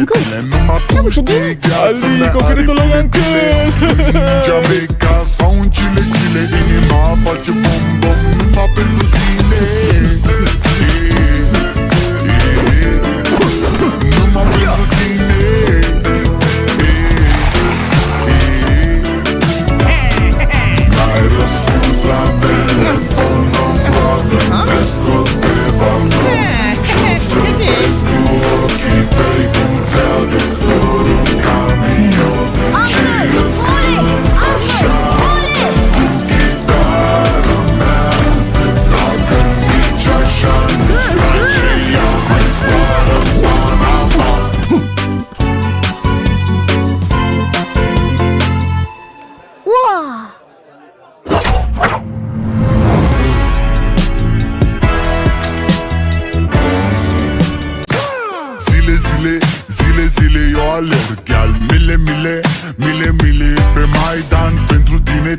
Uncle, n-am ședit? Ali, coperitul lui Uncle. Jamaica sau în Chile, inima face bom-bom numai pentru tine. Numai pentru tine. N-ai răspuns la telefon, no problem, vezi tot pe balcon. Și-o să vezi cu ochii tăi cum ți-ade flori un camion. Și îți cânt așa cu chitară mea. Dacă nici așa nu-ți place, ea mai zboară Panama. Wow! Zile, eu alerg, al mile, pe Maidan pentru tine